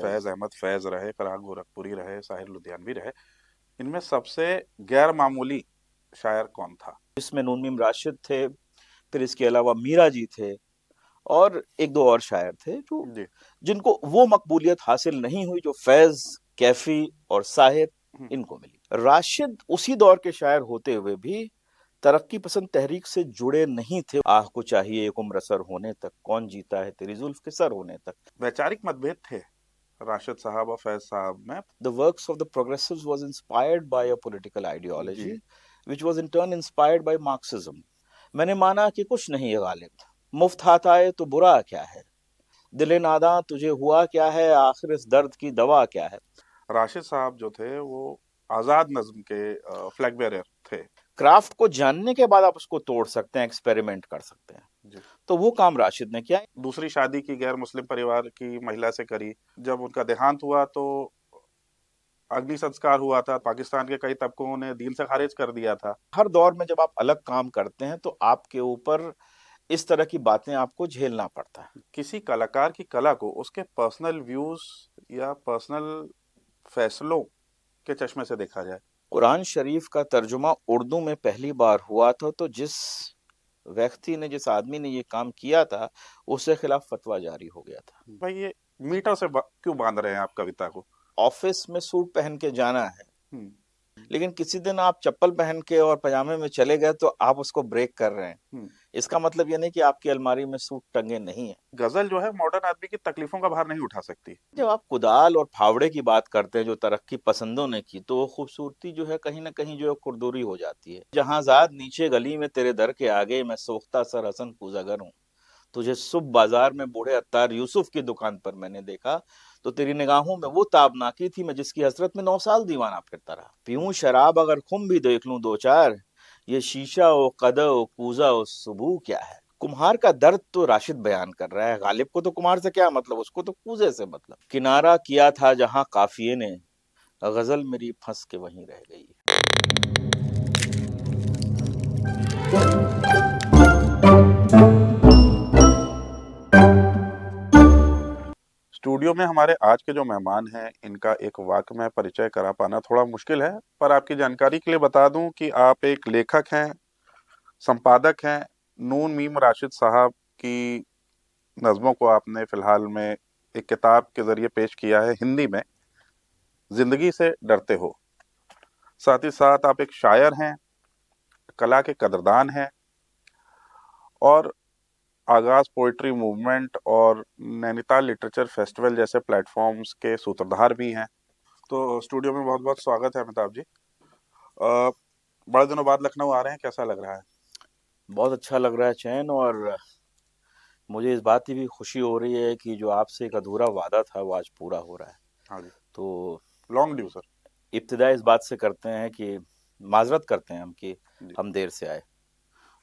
फैज अहमद फैज रहे, फराग गोरखपुरी रहे, साहिर लुधियानवी रहे, इनमें सबसे गैर मामूली शायर कौन था? इसमें नून मीम राशिद थे, फिर इसके अलावा मीरा जी थे, और एक दो और शायर थे जो जी। जिनको वो मकबूलियत हासिल नहीं हुई जो फैज, कैफी और साहिर इनको मिली। राशिद उसी दौर के शायर होते हुए भी तरक्की पसंद तहरीक से जुड़े नहीं थे। आह को चाहिए एक उम्र असर होने तक, कौन जीता है तेरी जुल्फ के सर होने तक। वैचारिक मतभेद थे राशिद साहब और फैज साहब में। The works of the progressives was inspired by a political जी। ideology, which was in turn inspired by Marxism. मैंने माना कि कुछ नहीं है गालिब, मुफ्त हाथ आए तो बुरा क्या है, दिले नादा तुझे हुआ क्या है, आखिर इस दर्द की दवा क्या है। राशिद साहब जो थे वो आजाद नज्म के फ्लैग बेरर थे। क्राफ्ट को जानने के बाद आप उसको तोड़ सकते हैं, एक्सपेरिमेंट कर सकते हैं। जी। तो वो काम राशिद ने किया। दूसरी शादी की गैर मुस्लिम परिवार की महिला से करी। जब उनका देहांत हुआ तो अग्नि संस्कार हुआ था। पाकिस्तान के कई तबकों ने दीन से खारिज कर दिया था। हर दौर में जब आप अलग काम करते हैं तो आपके ऊपर इस तरह की बातें आपको झेलना पड़ता है। किसी कलाकार की कला को उसके पर्सनल व्यूज या पर्सनल फैसलों के चश्मे से देखा जाए। कुरान शरीफ का तर्जुमा उर्दू में पहली बार हुआ था तो जिस व्यक्ति ने, जिस आदमी ने ये काम किया था, उसके खिलाफ फतवा जारी हो गया था। भाई ये मीटर से क्यों बांध रहे हैं आप कविता को? ऑफिस में सूट पहन के जाना है, लेकिन किसी दिन आप चप्पल पहन के और पजामे में चले गए तो आप उसको ब्रेक कर रहे हैं। इसका मतलब ये नहीं कि आपकी अलमारी में सूट टंगे नहीं है। गजल जो है मॉडर्न आदमी की तकलीफों का भार नहीं उठा सकती। जब आप कुदाल और फावड़े की बात करते हैं जो तरक्की पसंदों ने की, तो खूबसूरती जो है कहीं ना कहीं जो है खुरदुरी हो जाती है। जहांजाद नीचे गली में तेरे दर के आगे, मैं सोख्ता सर हसन पूजागर हूँ, तुझे सुबह बाजार में बूढ़े अत्तार यूसुफ की दुकान पर मैंने देखा, तो तेरी निगाहों में वो ताबनाकी थी मैं जिसकी हसरत में 9 साल दीवाना फिरता रहा। पीऊं शराब अगर खुम भी देख लूं दो चार, ये शीशा ओ कदा ओ कूजा ओ सुबू क्या है। कुम्हार का दर्द तो राशिद बयान कर रहा है। गालिब को तो कुम्हार से क्या मतलब, उसको तो कूजे से मतलब। किनारा किया था जहां काफिये ने, गजल मेरी फंस के वहीं रह गई। स्टूडियो में हमारे आज के जो मेहमान हैं इनका एक वाक्य में परिचय करा पाना थोड़ा मुश्किल है, पर आपकी जानकारी के लिए बता दूं कि आप एक लेखक हैं, संपादक हैं। नून मीम राशिद साहब की नज़मों को आपने फिलहाल में एक किताब के जरिए पेश किया है हिंदी में, जिंदगी से डरते हो। साथ ही साथ आप एक शायर हैं, कला के कदरदान हैं, और आगाज पोइट्री मूवमेंट और नैनीताल लिटरेचर फेस्टिवल जैसे प्लेटफॉर्म्स के सूत्रधार भी हैं। तो स्टूडियो में बहुत बहुत स्वागत है अमिताभ जी। बड़े दिनों बाद लखनऊ आ रहे हैं, कैसा लग रहा है? बहुत अच्छा लग रहा है चैन, और मुझे इस बात की भी खुशी हो रही है कि जो आपसे एक अधूरा वादा था वो आज पूरा हो रहा है। हाँ जी। तो लॉन्ग ड्यू सर। इब्तिदा इस बात से करते हैं कि माजरत करते हैं हम कि जी। हम देर से आए,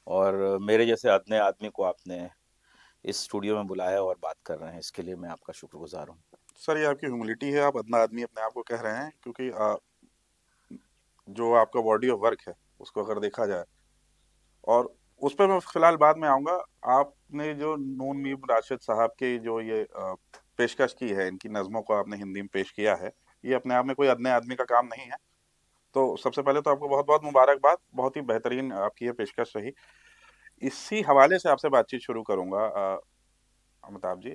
और मेरे जैसे अदने आदमी को आपने इस स्टूडियो में बुलाया और बात कर रहे हैं, इसके लिए मैं आपका शुक्रगुजार हूँ। सर ये आपकी ह्यूमिलिटी है, आप अदना आदमी अपने आप को कह रहे हैं, क्योंकि जो आपका बॉडी ऑफ वर्क है उसको अगर देखा जाए, और उस पर मैं फिलहाल बाद में आऊँगा। आपने जो नून मीम राशिद साहब की जो ये पेशकश की है, इनकी नज़मों को आपने हिंदी में पेश किया है, ये अपने आप में कोई अदने आदमी का काम नहीं है। तो सबसे पहले तो आपको बहुत बहुत मुबारकबाद, बहुत ही बेहतरीन आपकी ये पेशकश रही। इसी हवाले से आपसे बातचीत शुरू करूँगा अमिताभ जी।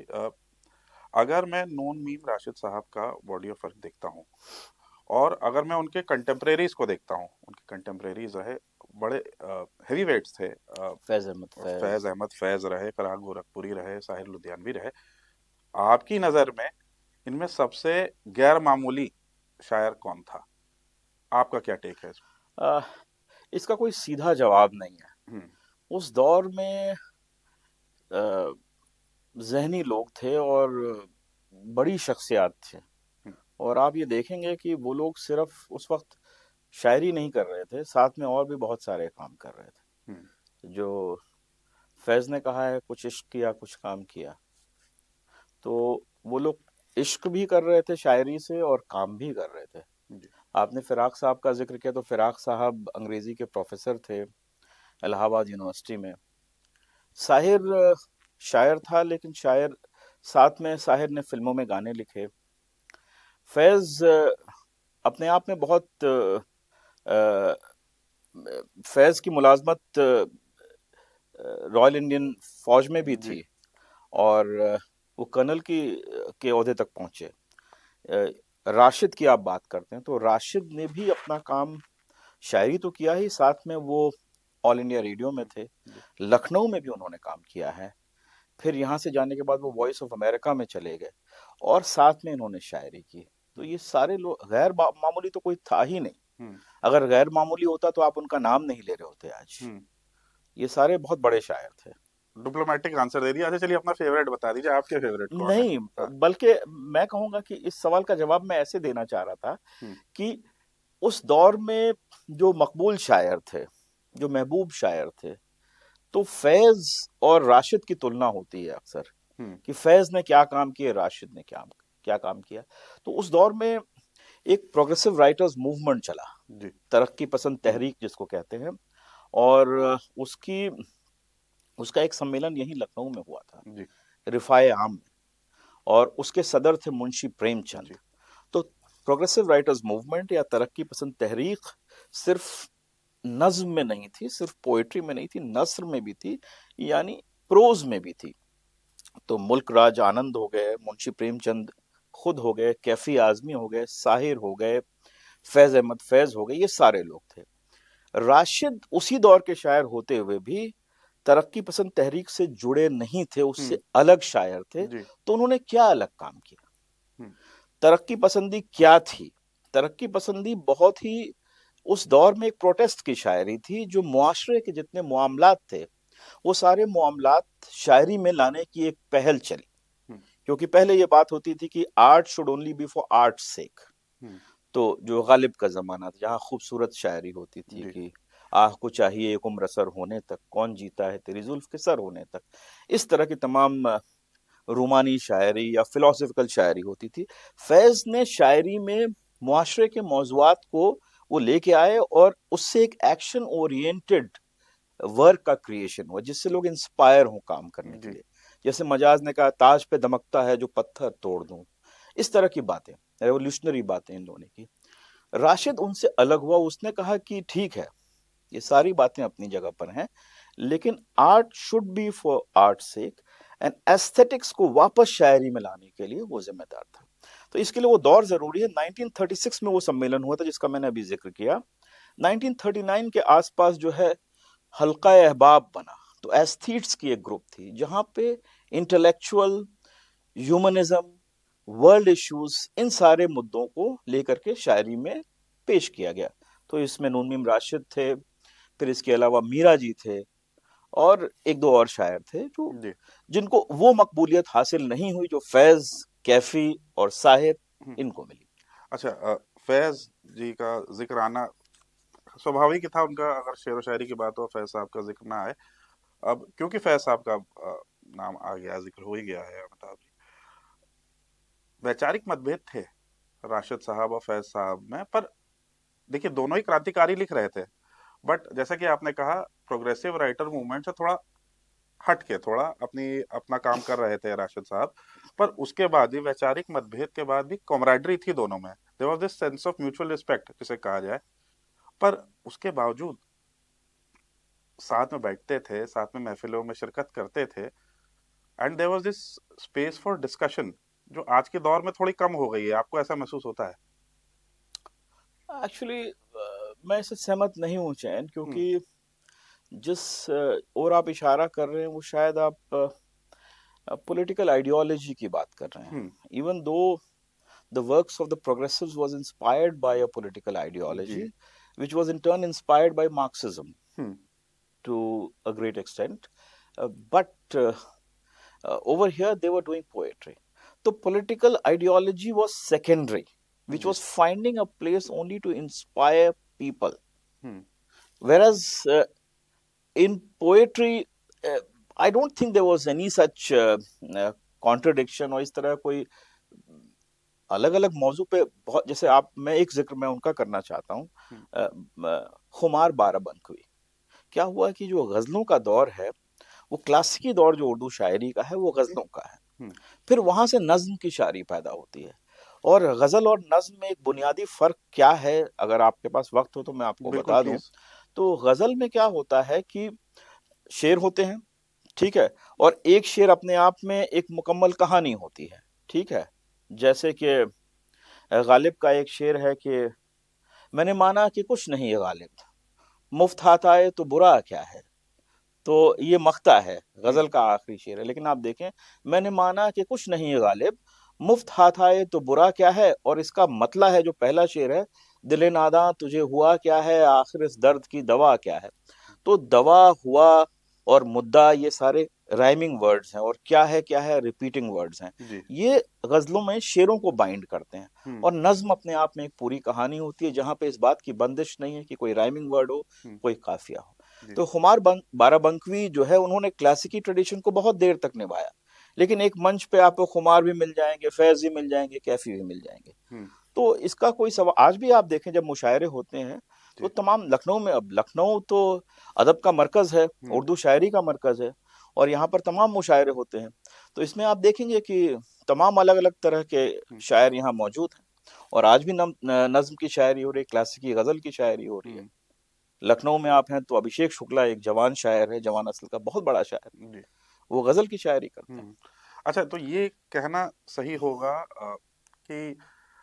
अगर मैं नून मीम राशिद साहब का बॉडी ऑफ वर्क देखता हूँ, और अगर मैं उनके कंटेम्प्रेरीज को देखता हूँ, उनके कंटेम्प्रेरीज रहे बड़े हेवी वेट्स थे। फैज अहमद फैज रहे, फराग गोरखपुरी रहे, साहिर लुधियानवी रहे। आपकी नज़र में इनमें सबसे गैर मामूली शायर कौन था? आपका क्या टेक है इसमें? इसका कोई सीधा जवाब नहीं है। उस दौर में जहनी लोग थे और बड़ी शख्सियात थे, और आप ये देखेंगे कि वो लोग सिर्फ उस वक्त शायरी नहीं कर रहे थे, साथ में और भी बहुत सारे काम कर रहे थे। जो फैज ने कहा है, कुछ इश्क किया कुछ काम किया, तो वो लोग इश्क भी कर रहे थे शायरी से और काम भी कर रहे थे। आपने फिराक साहब का जिक्र किया, तो फिराक साहब अंग्रेजी के प्रोफेसर थे इलाहाबाद यूनिवर्सिटी में। साहिर शायर था, लेकिन शायर साथ में साहिर ने फिल्मों में गाने लिखे, फैज अपने आप में बहुत अ, फैज की मुलाजमत रॉयल इंडियन फौज में भी जी। थी, और वो कर्नल की के ओहदे तक पहुंचे। राशिद की आप बात करते हैं तो राशिद ने भी अपना काम शायरी तो किया ही, साथ में वो ऑल इंडिया रेडियो में थे, जी। लखनऊ में भी उन्होंने काम किया है। फिर यहाँ से जाने के बाद वो वॉइस ऑफ अमेरिका में चले गए, और साथ में इन्होंने शायरी की। तो ये सारे लोग मामूली तो कोई था ही नहीं। हम्म। अगर गैर मामूली होता तो आप उनका नाम नहीं ले रहे होते आज। हम्म। ये सारे बहुत बड़े शायर थे। डिप्लोमेटिक आंसर दे दिया। अच्छा चलिए अपना फेवरेट बता दीजिए, आपके फेवरेट कौन है? नहीं, हाँ। बल्कि मैं कहूंगा कि इस सवाल का जवाब मैं ऐसे देना चाह रहा था हम्म। कि उस दौर में जो मकबूल शायर थे, जो महबूब शायर थे, तो फैज और राशिद की तुलना होती है अक्सर, हम्म। कि फैज ने क्या काम किया, राशिद ने क्या क्या काम किया। तो उस दौर में एक प्रोग्रेसिव राइटर्स मूवमेंट चला, जी। तरक्की पसंद हम्म। तहरीक जिसको कहते हैं, और उसकी उसका एक सम्मेलन यहीं लखनऊ में हुआ था, जी। रिफाए आम में, और उसके सदर थे मुंशी प्रेमचंद। जी। तो प्रोग्रेसिव राइटर्स मूवमेंट या तरक्की पसंद तहरीक सिर्फ नज्म में नहीं थी, सिर्फ पोएट्री में नहीं थी, नस्र में भी थी, यानी प्रोज में भी थी। तो मुल्क राज आनंद हो गए, मुंशी प्रेमचंद खुद हो गए, कैफी आजमी हो गए, साहिर हो गए, फैज अहमद फैज हो गए, ये सारे लोग थे। राशिद उसी दौर के शायर होते हुए भी तरक्की पसंद तहरीक से जुड़े नहीं थे, उससे हम्म। अलग शायर थे। जी। तो उन्होंने क्या अलग काम किया? हम्म। तरक्की पसंदी क्या थी? तरक्की पसंदी बहुत ही उस दौर में एक प्रोटेस्ट की शायरी थी, जो मुआशरे के जितने मामलात थे वो सारे मामलात शायरी में लाने की एक पहल चली। हम्म। क्योंकि पहले ये बात होती थी कि art should only be for art sake. Hmm. तो जो गालिब का जमाना था, जहाँ खूबसूरत शायरी होती थी जी। कि आह को चाहिए एक उम्र असर होने तक, कौन जीता है तेरी जुल्फ के सर होने तक, इस तरह की तमाम रूमानी शायरी या फिलोसफिकल शायरी होती थी। फैज ने शायरी में मुआशरे के मौजुआत को वो लेके आए, और उससे एक एक्शन ओरिएंटेड वर्क का क्रिएशन हुआ, जिससे लोग इंस्पायर हों काम करने के जी। लिए। जैसे मजाज ने कहा, ताज पे दमकता है जो पत्थर तोड़ दूं, इस तरह की बातें, रेवोल्यूशनरी बातें इन लोगों ने की। राशिद उनसे अलग हुआ, उसने कहा कि ठीक है, ये सारी बातें अपनी जगह पर हैं, लेकिन art should be for art sake, and aesthetics को वापस शायरी में लाने के लिए वो जिम्मेदार था। तो इसके लिए वो दौर जरूरी है। 1936 में वो सम्मेलन हुआ था जिसका मैंने अभी जिक्र किया। 1939 के आसपास जो है हल्का अहबाब बना। तो एस्थीट्स की एक ग्रुप थी जहां पे इंटेलेक्चुअल, ह्यूमनिज्म, वर्ल्ड इश्यूज, इन सारे मुद्दों को लेकर के शायरी में पेश किया गया। तो इसमें नून मीम राशिद थे, फिर इसके अलावा मीरा जी थे, और एक दो और शायर थे जो जी। जिनको वो मकबूलियत हासिल नहीं हुई जो फैज, कैफी और साहिर हम्म। इनको मिली। अच्छा, फैज जी का जिक्र आना स्वाभाविक ही था उनका। अगर शेर व शायरी की बात हो, फैज साहब का जिक्र ना आए। अब क्योंकि फैज साहब का नाम आ गया, जिक्र हो ही गया है, अमिताभ जी, वैचारिक मतभेद थे राशिद साहब और फैज साहब में। पर देखिए, दोनों ही क्रांतिकारी लिख रहे थे, बट जैसा कि आपने कहा, प्रोग्रेसिव राइटर मूवमेंट से थोड़ा हट के, थोड़ा अपना काम कर रहे थे राशिद साहब। पर उसके बाद भी, वैचारिक मतभेद के बाद भी, कॉमरेडरी थी दोनों में। There was this sense of mutual respect जिसे कहा जाए। पर उसके बावजूद साथ में बैठते थे, साथ में महफिलों में शिरकत करते थे, and there was this space for discussion, जो आज के दौर में थोड़ी कम हो गई है। आपको ऐसा महसूस होता है? एक्चुअली मैं इससे सहमत नहीं हूँ चैन, हम्म। क्योंकि जिस और आप इशारा कर रहे हैं वो शायद आप पॉलिटिकल आइडियोलॉजी की बात कर रहे हैं। Hmm. Even though the works of the progressives was inspired by a political जी। ideology, which was in turn inspired by Marxism hmm. to a great extent. But over here, they were doing poetry. So political ideology was secondary, which जी। was finding a place only to inspire people. Hmm. Whereas in poetry, I don't think there was any such contradiction, और इस तरह कोई अलग अलग मौजू पे बहुत, जैसे आप, मैं एक जिक्र मैं उनका करना चाहता हूँ, हम्म। खुमार बाराबंकवी। क्या हुआ कि जो गजलों का दौर है, वो क्लासिकी दौर जो उर्दू शायरी का है वो गजलों का है। हम्म। फिर वहां से नज्म की शायरी पैदा होती है, और गजल और नज्म में एक बुनियादी फर्क क्या है, अगर आपके पास वक्त हो तो मैं आपको बिल्कुल बता दूं। प्लीज। तो गजल में क्या होता है कि शेर होते हैं, ठीक है, और एक शेर अपने आप में एक मुकम्मल कहानी होती है, ठीक है। जैसे कि गालिब का एक शेर है कि मैंने माना कि कुछ नहीं है गालिब, मुफ्त हाथ आए तो बुरा क्या है। तो ये मख्ता है, हम्म। गजल का आखिरी शेर है। लेकिन आप देखें, मैंने माना कि कुछ नहीं है गालिब, मुफ्त हाथ आए तो बुरा क्या है, और इसका मतला है जो पहला शेर है, दिले नादा तुझे हुआ क्या है, आखिर इस दर्द की दवा क्या है। तो दवा, हुआ और मुद्दा, ये सारे राइमिंग वर्ड्स हैं, और क्या है रिपीटिंग वर्ड्स हैं। जी। ये गजलों में शेरों को बाइंड करते हैं। हम्म। और नज्म अपने आप में एक पूरी कहानी होती है, जहां पे इस बात की बंदिश नहीं है कि कोई राइमिंग वर्ड हो, हम्म। कोई काफिया हो। जी। तो बाराबंकवी जो है, उन्होंने क्लासिकी ट्रेडिशन को बहुत देर तक निभाया। लेकिन एक मंच पे आपको खुमार भी मिल जाएंगे, फैज भी मिल जाएंगे, कैफी भी मिल जाएंगे। हम्म। तो इसका कोई सवाल, आज भी आप देखें जब मुशायरे होते हैं, तो जी। तमाम लखनऊ में, अब लखनऊ तो अदब का मरकज है, हम्म। उर्दू शायरी का मरकज है, और यहाँ पर तमाम मुशायरे होते हैं। तो इसमें आप देखेंगे कि तमाम अलग अलग तरह के हम्म। शायर यहाँ मौजूद हैं। और आज भी नज्म की शायरी हो रही है, क्लासिकी गजल की शायरी हो रही है। हम्म। लखनऊ में आप हैं तो अभिषेक शुक्ला एक जवान शायर है, जवान असल का बहुत बड़ा शायर, जी। वो गजल की शायरी करते हैं। हम्म। अच्छा, तो ये कहना सही होगा कि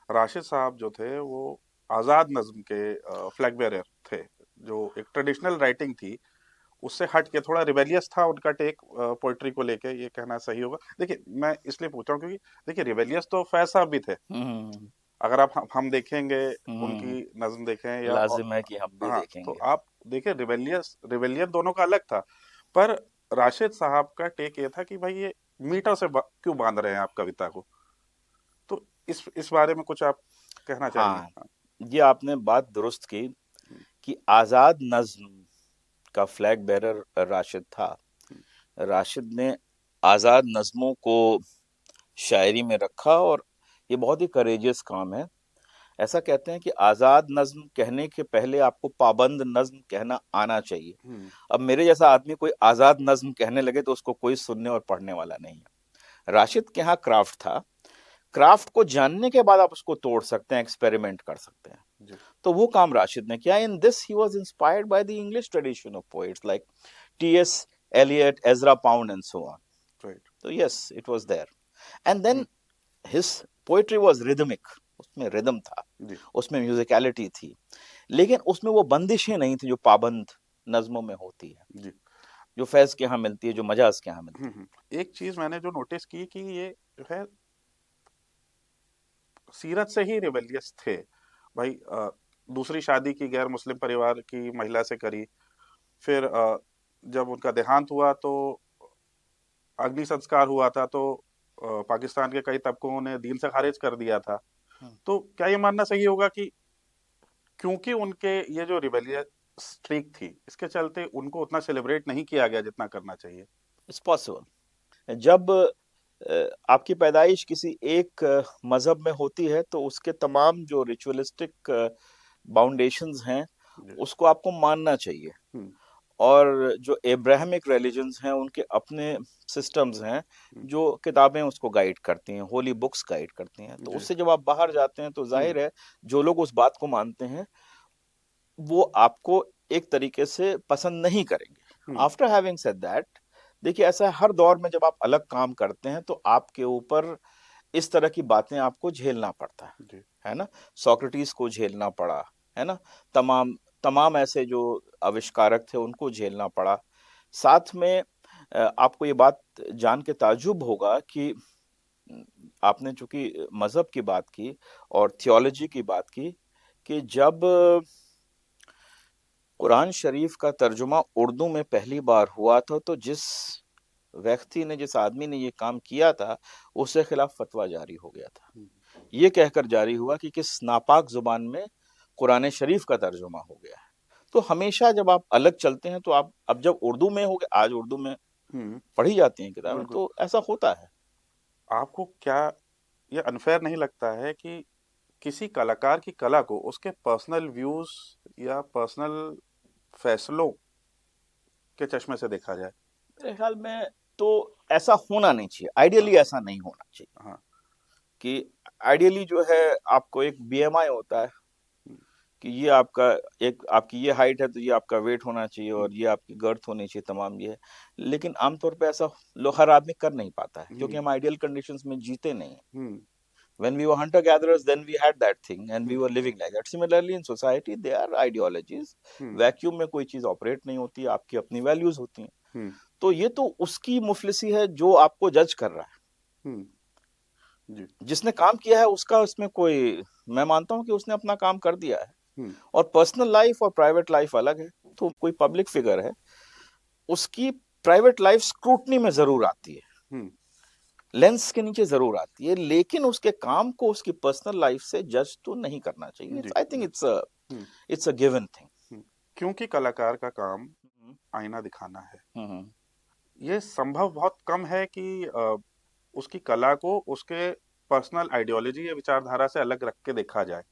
राशिद साहब जो थे वो आजाद नज्म के फ्लैग बेरर थे, जो एक ट्रेडिशनल राइटिंग थी उससे हट के थोड़ा रिबेलियस था उनका टेक पोइट्री को लेके, ये कहना सही होगा? देखिए, मैं इसलिए पूछ रहा हूँ क्योंकि देखिए, रिबेलियस तो फैज साहब भी थे। हम्म। अगर आप हम देखेंगे, हम्म। उनकी नज्म देखें या लाजिम है कि हम भी हाँ, तो देखेंगे। आप देखिए, रिबेलियन दोनों का अलग था। पर राशिद साहब का टेक ये था कि भाई ये मीटर से क्यों बांध रहे हैं आप कविता को? तो इस बारे में कुछ आप कहना चाहेंगे? हाँ, हाँ। ये आपने बात दुरुस्त की हम्म। कि आजाद नज्म का फ्लैग बेरर राशिद था। हम्म। राशिद ने आजाद नज्मों को शायरी में रखा, और ये बहुत ही करेजियस काम है। ऐसा कहते हैं कि आजाद नज्म कहने के पहले आपको पाबंद नज्म कहना आना चाहिए। हम्म। अब मेरे जैसा आदमी कोई आजाद नज्म कहने लगे तो उसको कोई सुनने और पढ़ने वाला नहीं है। राशिद के यहाँ क्राफ्ट था, क्राफ्ट को जानने के बाद आप उसको तोड़ सकते हैं, एक्सपेरिमेंट कर सकते हैं। जी। तो वो काम राशिद ने किया। In this he was inspired by the English tradition of poets like TS Eliot, Ezra Pound and so on. Right. तो yes, it was there. And then his poetry was rhythmic, उसमें रिदम था, जी। उसमें musicality थी। लेकिन उसमें वो बंदिशें नहीं थी जो पाबंद नज्मों में होती है, जी। जो फैज के यहाँ मिलती है, जो मजाज के यहाँ मिलती है। एक चीज मैंने जो नोटिस की कि ये जो है सीरत से ही रिबेलियस थे भाई। दूसरी शादी की गैर मुस्लिम परिवार की महिला से करी, फिर जब उनका देहांत हुआ तो अग्नि संस्कार हुआ था, तो पाकिस्तान के कई तबकों ने दीन से खारिज कर दिया था। हम्म। तो क्या ये मानना सही होगा कि क्योंकि उनके ये जो रिबेलियस स्ट्रीक थी, इसके चलते उनको उतना सेलिब्रेट नहीं किया गया जितना करना चाहिए? It's possible. जब आपकी पैदाइश किसी एक मजहब में होती है तो उसके तमाम जो रिचुअलिस्टिक बाउंडेशंस हैं, जी। उसको आपको मानना चाहिए। हम्म। और जो एब्राहमिक रिलीजन्स हैं, उनके अपने सिस्टम्स हैं, हम्म। जो किताबें उसको गाइड करती हैं, होली बुक्स गाइड करती हैं। तो जी। उससे जब आप बाहर जाते हैं तो हम्म। जाहिर है, जो लोग उस बात को मानते हैं वो आपको एक तरीके से पसंद नहीं करेंगे। हम्म। आफ्टर हैविंग सेड दैट, देखिए ऐसा है, हर दौर में जब आप अलग काम करते हैं तो आपके ऊपर इस तरह की बातें आपको झेलना पड़ता जी। है ना। सोक्रेटिस को झेलना पड़ा, है ना। तमाम तमाम ऐसे जो आविष्कारक थे उनको झेलना पड़ा। साथ में आपको ये बात जान के ताज्जुब होगा कि आपने चूंकि मजहब की बात की और थियोलॉजी की बात की, कि जब कुरान शरीफ का तर्जुमा उर्दू में पहली बार हुआ था, तो जिस व्यक्ति ने, जिस आदमी ने ये काम किया था, उसके खिलाफ फतवा जारी हो गया था। हम्म। ये कहकर जारी हुआ कि किस नापाक जुबान में कुरान शरीफ का तर्जुमा हो गया है। तो हमेशा जब आप अलग चलते हैं तो आप, अब जब उर्दू में हो गए, आज उर्दू में हम्म। पढ़ी जाती हैं किताबें, बिल्कुल। तो ऐसा होता है। आपको क्या ये अनफेयर नहीं लगता है कि किसी कलाकार की कला को उसके पर्सनल व्यूज या पर्सनल फैसलों के चश्मे से देखा जाए? मेरे ख्याल में तो ऐसा होना नहीं चाहिए, आइडियली हाँ। ऐसा नहीं होना चाहिए। हाँ। कि आइडियली जो है आपको एक बीएमआई होता है कि ये आपका एक आपकी ये हाइट है तो ये आपका वेट होना चाहिए और ये आपकी गर्थ होनी चाहिए, तमाम ये है। लेकिन आमतौर पे ऐसा लोग हर आदमी कर नहीं पाता है क्योंकि हम आइडियल कंडीशंस में जीते नहीं हैं। When we were hunter gatherers, then we had that thing and we were living like that. Similarly in society there are ideologies. Vacuum में कोई चीज ऑपरेट नहीं होती, आपकी अपनी वैल्यूज होती हैं। तो ये तो उसकी मुफलिसी है जो आपको जज कर रहा है। जी। जिसने काम किया है उसका उसमें कोई, मैं मानता हूं कि उसने अपना काम कर दिया है और पर्सनल लाइफ और प्राइवेट लाइफ अलग है। तो कोई पब्लिक फिगर है, उसकी प्राइवेट लाइफ स्क्रूटनी में जरूर आती है, लेंस के नीचे जरूर आती है, लेकिन उसके काम को उसकी पर्सनल लाइफ से जज तो नहीं करना चाहिए। I think it's a given thing, क्योंकि कलाकार का काम आईना दिखाना है। ये संभव बहुत कम है कि उसकी कला को उसके पर्सनल आइडियोलॉजी या विचारधारा से अलग रख के देखा जाए।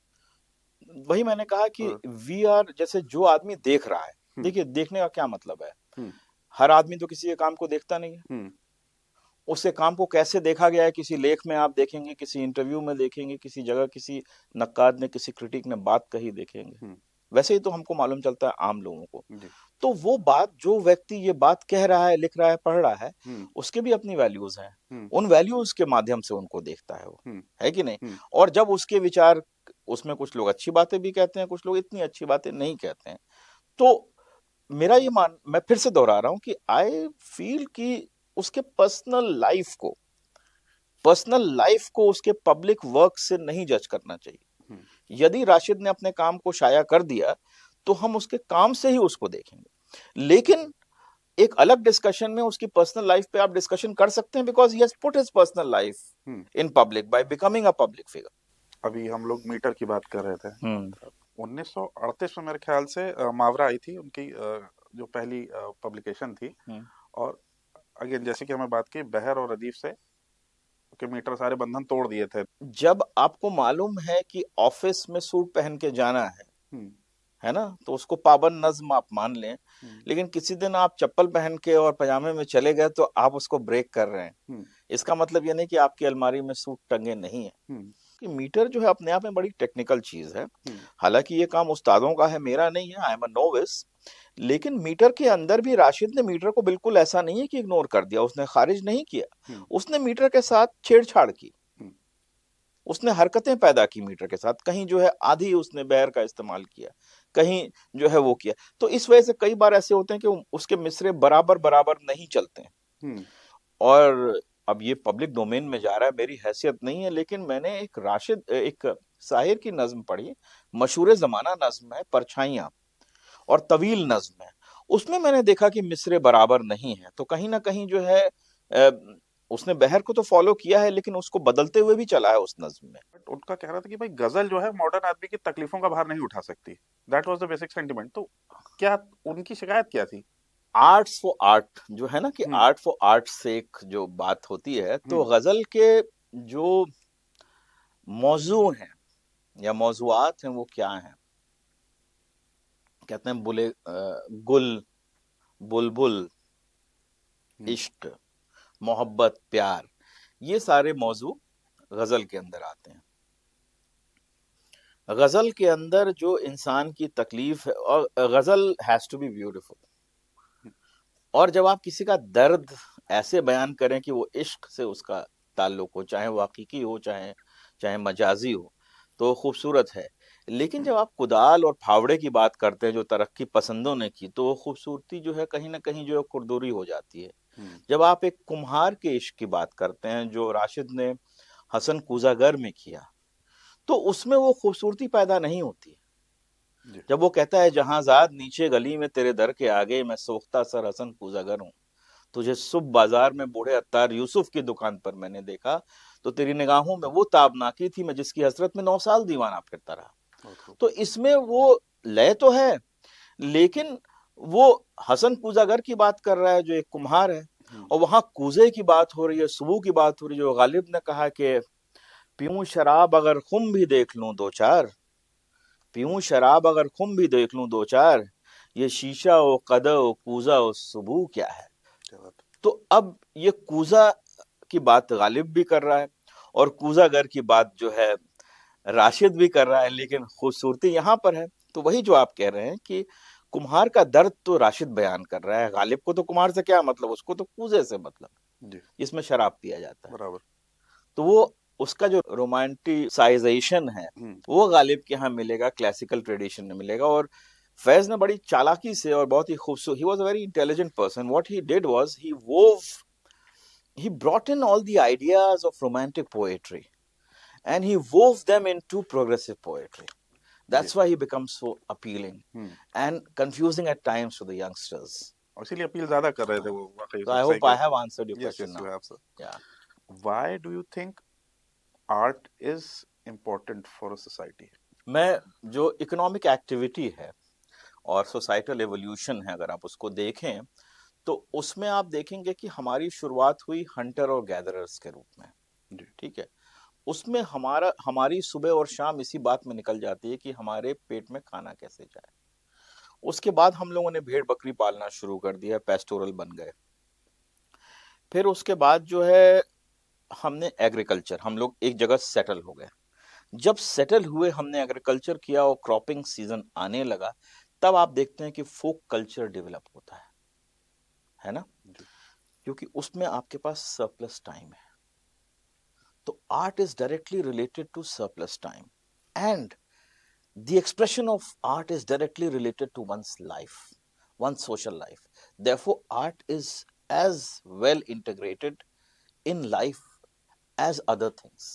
वही मैंने कहा कि वी आर, जैसे जो आदमी देख रहा है, देखिए देखने का क्या मतलब है, हर आदमी तो किसी के काम को देखता नहीं है। उसके काम को कैसे देखा गया है, किसी लेख में आप देखेंगे, किसी इंटरव्यू में देखेंगे, किसी जगह किसी नक्काद ने, किसी क्रिटिक ने बात कही देखेंगे। वैसे ही तो हमको मालूम चलता है आम लोगों को। तो वो बात, जो व्यक्ति ये बात कह रहा है, लिख रहा है, पढ़ रहा है, उसके भी अपनी वैल्यूज हैं। उन वैल्यूज के माध्यम से उनको देखता है वो, है कि नहीं? और जब उसके विचार, उसमें कुछ लोग अच्छी बातें भी कहते हैं, कुछ लोग इतनी अच्छी बातें नहीं कहते हैं। तो मेरा ये मैं फिर से दोहरा रहा हूं कि आई फील कि उसके पर्सनल लाइफ को उसके पब्लिक वर्क से नहीं जज करना चाहिए। यदि राशिद ने अपने काम को शाया कर दिया तो हम उसके काम से ही उसको देखेंगे, लेकिन एक अलग डिस्कशन में उसकी पर्सनल लाइफ पे आप डिस्कशन कर सकते हैं, because he has put his personal life in public by becoming a public figure. अभी हम लोग मीटर की बात कर रहे थे। 1938 में मेरे ख्याल से मावरा आई थी, उनकी जो पहली पब्लिकेशन थी। और अगेन जैसे कि हमें बात की, बहर और अदीफ से के मीटर सारे बंधन तोड़ दिए थे। जब आपको मालूम है कि ऑफिस में सूट पहन के जाना है ना, तो उसको पाबंद नज्म आप मान लें। लेकिन किसी दिन आप चप्पल पहन के और पजामे में चले गए तो आप उसको ब्रेक कर रहे हैं। इसका मतलब ये नहीं कि आपकी अलमारी में सूट टंगे नहीं है। कि मीटर जो है अपने आप में बड़ी टेक्निकल चीज है। हालांकि ये काम उस्तादों का है, मेरा नहीं है, आई एम अ नोविस। लेकिन मीटर के अंदर भी राशिद ने मीटर को बिल्कुल ऐसा नहीं है कि इग्नोर कर दिया, उसने खारिज नहीं किया। उसने मीटर के साथ छेड़छाड़ की, उसने हरकतें पैदा की मीटर के साथ। कहीं जो है आधी उसने बहर का इस्तेमाल किया, कहीं जो है वो किया। तो इस वजह से कई बार ऐसे होते हैं कि उसके मिसरे बराबर बराबर नहीं चलते हैं। और अब ये पब्लिक डोमेन में जा रहा है, मेरी हैसियत नहीं है, लेकिन मैंने एक शायर की नज्म पढ़ी, मशहूर जमाना नज्म है, परछाइयां, और तवील नज्म है। उसमें मैंने देखा कि मिसरे बराबर नहीं है। तो कहीं ना कहीं जो है उसने बहर को तो फॉलो किया है, लेकिन उसको बदलते हुए भी चला है उस नज्म में। उनका कह रहा था कि भाई गजल जो है मॉडर्न आदमी की तकलीफों का भार नहीं उठा सकती। That was the basic sentiment. तो क्या उनकी शिकायत क्या थी? आर्ट्स फॉर आर्ट जो है ना, कि आर्ट फॉर आर्ट से एक जो बात होती है, तो गजल के जो मौजू हैं या मौजुआत हैं वो क्या हैं? कहते हैं गुल, बुलबुल, इश्क, मोहब्बत, प्यार, ये सारे मौजू गजल के अंदर आते हैं। गजल के अंदर जो इंसान की तकलीफ है, और गजल हैज टू बी ब्यूटीफुल। और जब आप किसी का दर्द ऐसे बयान करें कि वो इश्क से उसका ताल्लुक हो, चाहे वो हकीकी हो, चाहे मजाजी हो, तो खूबसूरत है। लेकिन जब आप कुदाल और फावड़े की बात करते हैं जो तरक्की पसंदों ने की, तो खूबसूरती जो है कहीं ना कहीं जो है कुरदुरी हो जाती है। जब आप एक कुम्हार के इश्क की बात करते हैं जो राशिद ने हसन कूजागर में किया, तो उसमें वो खूबसूरती पैदा नहीं होती। जब वो कहता है जहांजाद नीचे गली में तेरे दर के आगे, मैं सोख्ता सर हसन कूजागर हूँ, तुझे सुबह बाजार में बूढ़े अत्तार यूसुफ की दुकान पर मैंने देखा, तो तेरी निगाहों में वो ताबनाकी थी, मैं जिसकी हसरत में 9 साल दीवाना फिरता रहा। तो इसमें वो लय तो है, लेकिन वो हसन कूजागर की बात कर रहा है जो एक कुम्हार है, और वहां कूजे की बात हो रही है, सुबह की बात हो रही है। जो गालिब ने कहा कि पीऊं शराब अगर खुम भी देख लूं दो चार, पीऊं शराब अगर खुम भी देख लूं दो चार, ये शीशा ओ कदा ओ कूजा ओ सुबह क्या है। तो अब ये कूजा की बात गालिब भी कर रहा है, और कूजागर की बात जो है राशिद भी कर रहा है, लेकिन खूबसूरती यहाँ पर है। तो वही जो आप कह रहे हैं कि कुम्हार का दर्द तो राशिद बयान कर रहा है, गालिब को तो कुम्हार से क्या मतलब, उसको तो कूजे से मतलब, जी इसमें शराब पिया जाता है। बराबर। तो वो उसका जो रोमांटिसाइजेशन है हम्म वो गालिब के यहाँ मिलेगा, क्लासिकल ट्रेडिशन में मिलेगा। और फैज ने बड़ी चालाकी से और बहुत ही खूबसूरत, he was a very intelligent person, what he did was he brought in all the ideas of romantic poetry and he wove them into progressive poetry. जी That's why he becomes so appealing hmm and confusing at times to the youngsters. और इसीलिए appeal ज्यादा कर रहे थे वो, वाकई So सब I सही hope कह I रहे have हैं। answered your yes question yes, you now. Have sir. Yeah. Why do you think art is important for a society? मैं जो इकोनॉमिक एक्टिविटी है और सोसाइटल एवोल्यूशन है, अगर आप उसको देखें तो उसमें आप देखेंगे कि हमारी शुरुआत हुई हंटर और गैदरर्स के रूप में। जी ठीक है, उसमें हमारी सुबह और शाम इसी बात में निकल जाती है कि हमारे पेट में खाना कैसे जाए। उसके बाद हम लोगों ने भेड़ बकरी पालना शुरू कर दिया, पेस्टोरल बन गए। फिर उसके बाद जो है हमने एग्रीकल्चर, हम लोग एक जगह सेटल हो गए। जब सेटल हुए, हमने एग्रीकल्चर किया और क्रॉपिंग सीजन आने लगा, तब आप देखते हैं कि फोक कल्चर डेवलप होता है ना, जी क्योंकि उसमें आपके पास सरप्लस टाइम है। तो art is directly related to surplus time and the expression of art is directly related to one's life, one's social life. Therefore, art is as well integrated in life as other things,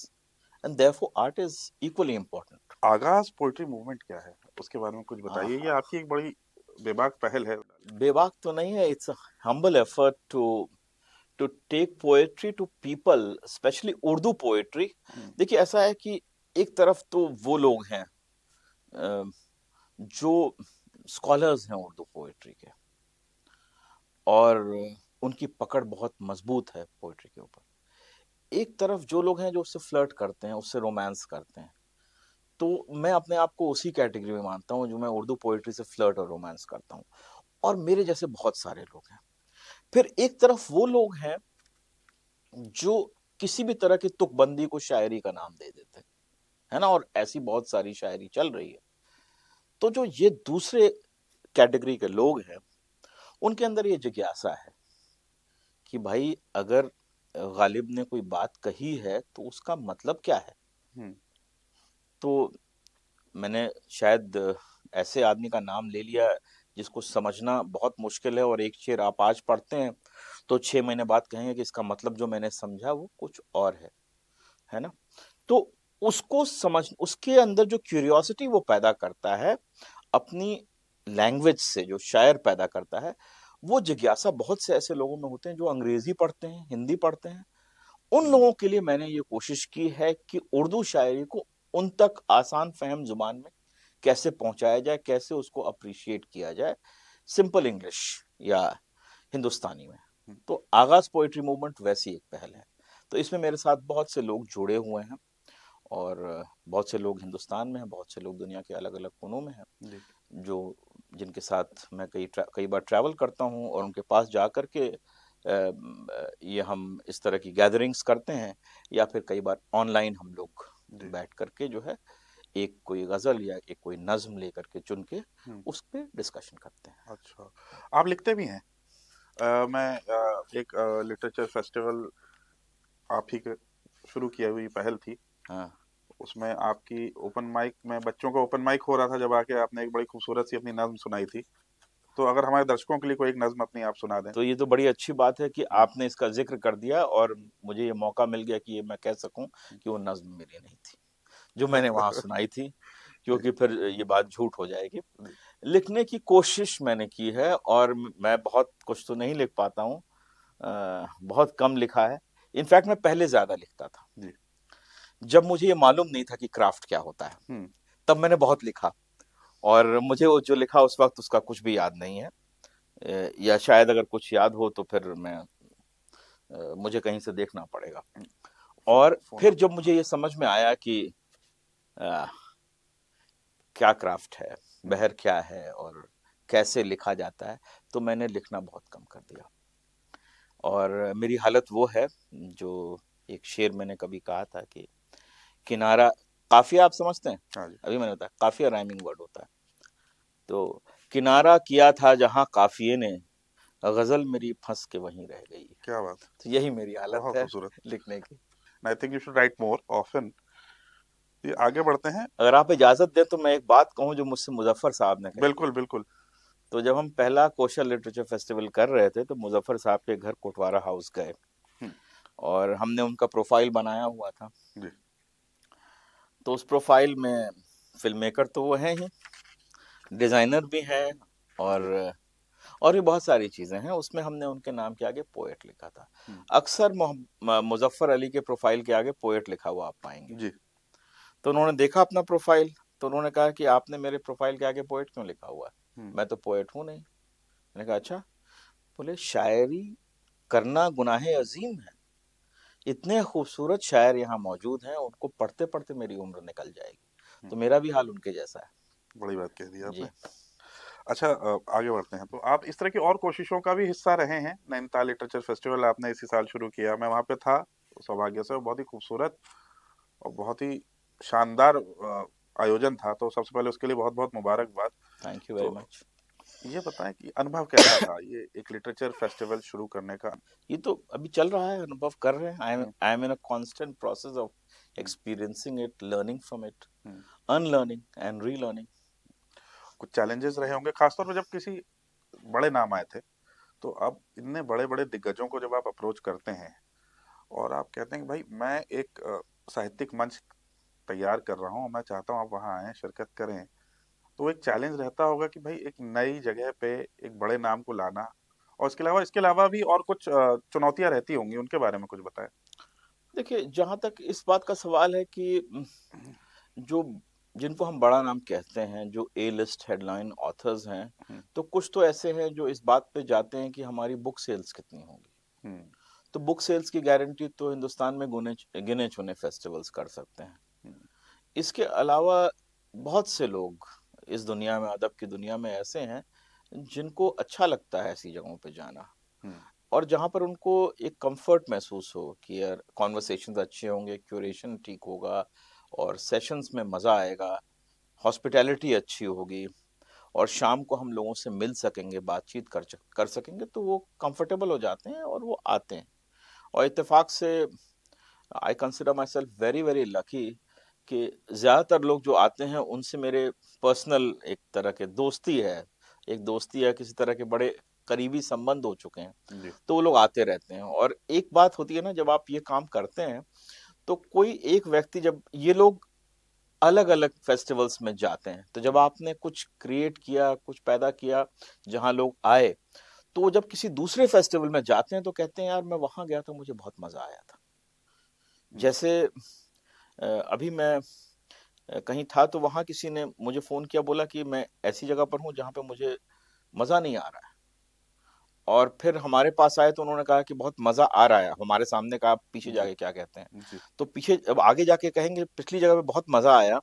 and therefore, art is equally important. आगाज poetry movement क्या है, उसके बारे में कुछ बताइए। ये हाँ, आपकी एक बड़ी बेबाक पहल है। बेबाक तो नहीं है, it's a humble effort to take poetry to people, especially Urdu poetry. Hmm देखिए, ऐसा है कि एक तरफ तो वो लोग हैं जो स्कॉलर्स हैं उर्दू पोएट्री के, और उनकी पकड़ बहुत मजबूत है पोइट्री के ऊपर। एक तरफ जो लोग हैं जो उससे फ्लर्ट करते हैं, उससे रोमांस करते हैं। तो मैं अपने आप को उसी कैटेगरी में मानता हूँ जो मैं उर्दू पोइट्री से फ्लर्ट और रोमांस करता हूँ, और मेरे जैसे बहुत सारे लोग हैं। फिर एक तरफ वो लोग हैं जो किसी भी तरह की तुकबंदी को शायरी का नाम दे देते हैं, है ना, और ऐसी बहुत सारी शायरी चल रही है। तो जो ये दूसरे कैटेगरी के लोग हैं, उनके अंदर ये जिज्ञासा है कि भाई, अगर गालिब ने कोई बात कही है तो उसका मतलब क्या है। हम्म तो मैंने शायद ऐसे आदमी का नाम ले लिया जिसको समझना बहुत मुश्किल है, और एक शेर आप आज पढ़ते हैं तो 6 महीने बाद कहेंगे कि इसका मतलब जो मैंने समझा वो कुछ और है ना। तो उसको समझ, उसके अंदर जो क्यूरियोसिटी वो पैदा करता है अपनी लैंग्वेज से, जो शायर पैदा करता है, वो जिज्ञासा बहुत से ऐसे लोगों में होते हैं जो अंग्रेजी पढ़ते हैं, हिंदी पढ़ते हैं। उन हम्म लोगों के लिए मैंने ये कोशिश की है कि उर्दू शायरी को उन तक आसान फहम जुबान में कैसे पहुंचाया जाए, कैसे उसको अप्रिशिएट किया जाए, सिंपल इंग्लिश या हिंदुस्तानी में। हम्म तो आगाज पोइट्री मूवमेंट वैसी एक पहल है। तो इसमें मेरे साथ बहुत से लोग जुड़े हुए हैं, और बहुत से लोग हिंदुस्तान में हैं, बहुत से लोग दुनिया के अलग अलग कोनों में हैं, जी जो जिनके साथ मैं कई बार ट्रैवल करता हूँ, और उनके पास जा कर के ये हम इस तरह की गैदरिंग्स करते हैं, या फिर कई बार ऑनलाइन हम लोग जी बैठ करके जो है एक कोई गजल या एक कोई नज्म लेकर के चुन के हम्म उस पर डिस्कशन करते हैं। अच्छा, आप लिखते भी हैं? मैं एक लिटरेचर फेस्टिवल आप ही के शुरू किया हुई पहल थी, हाँ, उसमें आपकी ओपन माइक में, बच्चों का ओपन माइक हो रहा था, जब आके आपने एक बड़ी खूबसूरत सी अपनी नज्म सुनाई थी। तो अगर हमारे दर्शकों के लिए कोई एक नज्म अपनी आप सुना दें। तो ये तो बड़ी अच्छी बात है कि आपने इसका जिक्र कर दिया, और मुझे ये मौका मिल गया कि ये मैं कह सकूं कि वो नज्म मेरी नहीं थी जो मैंने वहां सुनाई थी, जी क्योंकि फिर ये बात झूठ हो जाएगी। जी लिखने की कोशिश मैंने की है, और मैं बहुत कुछ तो नहीं लिख पाता हूँ, बहुत कम लिखा है। इनफैक्ट मैं पहले ज्यादा लिखता था, जी जब मुझे ये मालूम नहीं था कि क्राफ्ट क्या होता है, हम्म तब मैंने बहुत लिखा, और मुझे वो जो लिखा उस वक्त उसका कुछ भी याद नहीं है। या शायद अगर कुछ याद हो तो फिर मुझे कहीं से देखना पड़ेगा। और फोन फिर आप। जब मुझे ये समझ में आया कि अ, क्या क्राफ्ट है, हम्म बहर क्या है, और कैसे लिखा जाता है, तो मैंने लिखना बहुत कम कर दिया। और मेरी हालत वो है जो एक शेर मैंने कभी कहा था कि किनारा, काफिया आप समझते हैं? हाँ जी। अभी मैंने बताया काफिया राइमिंग वर्ड होता है। तो किनारा किया था जहां काफिये ने, गजल मेरी फंस के वहीं रह गई। क्या बात है, तो यही मेरी हालत बहुत है खूबसूरत। लिखने की। I think you should write more often. ये आगे बढ़ते हैं। अगर आप इजाजत दें तो मैं एक बात कहूं जो मुझसे मुजफ्फर साहब ने कही है। बिल्कुल बिल्कुल। तो जब हम पहला कोशल लिटरेचर फेस्टिवल कर रहे थे तो मुजफ्फर साहब के घर कोटवारा हाउस गए हम्म, और हमने उनका प्रोफाइल बनाया हुआ था। जी। तो उस प्रोफाइल में फिल्म मेकर तो वो हैं ही, डिजाइनर भी हैं, जी। और और भी बहुत सारी चीजें हैं। उसमें हमने उनके नाम के आगे पोएट लिखा था। हम्म, अक्सर मुजफ्फर अली के प्रोफाइल के आगे पोएट लिखा हुआ आप पाएंगे। जी। तो उन्होंने देखा अपना प्रोफाइल, तो उन्होंने कहा कि आपने मेरे प्रोफाइल के आगे पोएट क्यों लिखा हुआ है? हम्म, मैं तो पोएट हूं नहीं। मैंने कहा अच्छा। बोले शायरी करना गुनाहे अजीम है, इतने खूबसूरत शायर यहाँ मौजूद हैं, उनको पढ़ते पढ़ते मेरी उम्र निकल जाएगी। तो हम्म, मेरा भी हाल उनके जैसा है। बड़ी बात कह दी आपने। जी। अच्छा, आगे बढ़ते हैं। तो आप इस तरह की और कोशिशों का भी हिस्सा रहे हैं। नैनीताल लिटरेचर फेस्टिवल आपने इसी साल शुरू किया, मैं वहाँ पे था सौभाग्य से। वो बहुत ही खूबसूरत और बहुत ही शानदार आयोजन था। तो सबसे पहले उसके लिए बहुत बहुत मुबारकबाद। थैंक यू वेरी तो मच। ये बताएं कि अनुभव कैसा था ये एक लिटरेचर फेस्टिवल शुरू करने का? ये तो अभी चल रहा है, अनुभव कर रहे हैं। Hmm, I am in a constant process of hmm, experiencing it, learning from it, hmm. Unlearning and relearning. कुछ चैलेंजेस रहे होंगे, खासतौर पर जब किसी बड़े नाम आए थे। तो अब इतने बड़े बड़े दिग्गजों को जब आप अप्रोच करते हैं और आप कहते हैं कि भाई मैं एक साहित्यिक मंच तैयार कर रहा हूँ, मैं चाहता हूँ आप वहाँ आएं, शिरकत करें। तो एक चैलेंज रहता होगा कि भाई एक नई जगह पे एक बड़े नाम को लाना। और इसके अलावा भी और कुछ चुनौतियां रहती होंगी, उनके बारे में कुछ बताएं। देखिए, जहां तक इस बात का सवाल है कि जो जिनको हम बड़ा नाम कहते हैं, जो ए लिस्ट हेडलाइन ऑथर्स हैं, हम्म, तो कुछ तो ऐसे हैं जो इस बात पे जाते हैं कि हमारी बुक सेल्स कितनी होगी। हम्म, तो बुक सेल्स की गारंटी तो हिंदुस्तान में गिने चुने फेस्टिवल्स कर सकते हैं। हम्म, इसके अलावा बहुत से लोग इस दुनिया में, अदब की दुनिया में ऐसे हैं जिनको अच्छा लगता है ऐसी जगहों पे जाना, हम्म, और जहाँ पर उनको एक कंफर्ट महसूस हो कि यार कॉन्वर्सेशंस अच्छे होंगे, क्यूरेशन ठीक होगा, और सेशंस में मज़ा आएगा, हॉस्पिटैलिटी अच्छी होगी, और शाम को हम लोगों से मिल सकेंगे, बातचीत कर सकेंगे, तो वो कंफर्टेबल हो जाते हैं और वो आते हैं। और इत्तेफाक से I consider my self very very lucky कि ज़्यादातर लोग जो आते हैं उनसे मेरे पर्सनल एक तरह के दोस्ती है, एक दोस्ती है, किसी तरह के बड़े करीबी संबंध हो चुके हैं। जी। तो वो लोग आते रहते हैं। और एक बात होती है ना, जब आप ये काम करते हैं तो कोई एक व्यक्ति, जब ये लोग अलग अलग फेस्टिवल्स में जाते हैं, तो जब आपने कुछ क्रिएट किया, कुछ पैदा किया जहां लोग आए, तो वो जब किसी दूसरे फेस्टिवल में जाते हैं तो कहते हैं यार मैं वहां गया था, मुझे बहुत मजा आया था। हम्म, जैसे अभी मैं कहीं था तो वहां किसी ने मुझे फोन किया, बोला कि मैं ऐसी जगह पर हूँ जहाँ पे मुझे मजा नहीं आ रहा है। और फिर हमारे पास आए तो उन्होंने कहा कि बहुत मजा आ रहा है, हमारे सामने कहा, पीछे जी। जाके क्या कहते हैं। जी। तो पीछे अब आगे जाके कहेंगे पिछली जगह पे बहुत मजा आया,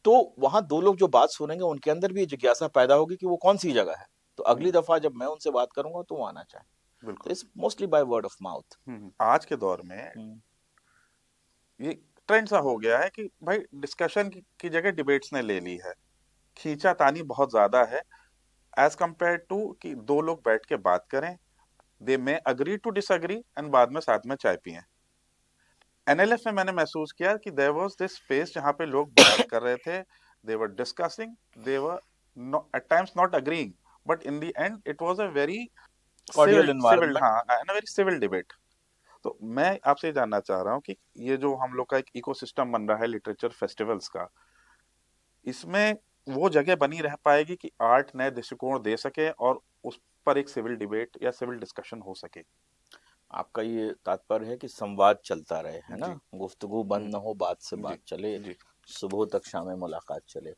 तो वहां दो लोग जो बात सुनेंगे उनके अंदर भी ये जिज्ञासा पैदा होगी कि वो कौन सी जगह है। तो अगली हम्म, दफा जब मैं उनसे बात करूंगा तो वो आना चाहे। तो बिल्कुल। It's mostly by word of mouth. आज के दौर में ये ट्रेंड सा हो गया है कि भाई डिस्कशन की जगह डिबेट्स ने ले ली है। खींचातानी बहुत ज्यादा है, एज कंपेयर टू कि दो लोग बैठ के बात करें। They may agree to disagree and बाद में साथ में चाय पिएं। एनएलएफ में मैंने महसूस किया कि देयर वाज दिस स्पेस जहाँ पे लोग बात कर रहे थे, they were discussing, they were at times not agreeing, but in the end it was a very cordial civil, environment. हाँ, एंड वेरी सिविल डिबेट। तो मैं आपसे ये जानना चाह रहा हूँ कि ये जो हम लोग का एक इकोसिस्टम बन रहा है लिटरेचर फेस्टिवल्स का, इसमें वो जगह बनी रह पाएगी कि आर्ट नए दृष्टिकोण दे सके और उस पर एक सिविल डिबेट या सिविल डिस्कशन हो सके? आपका ये तात्पर्य है कि संवाद चलता रहे, है ना, जी। गुफ्तगू बंद न हो, बात से जी। बात चले, जी। सुबह तक शाम मुलाकात चले।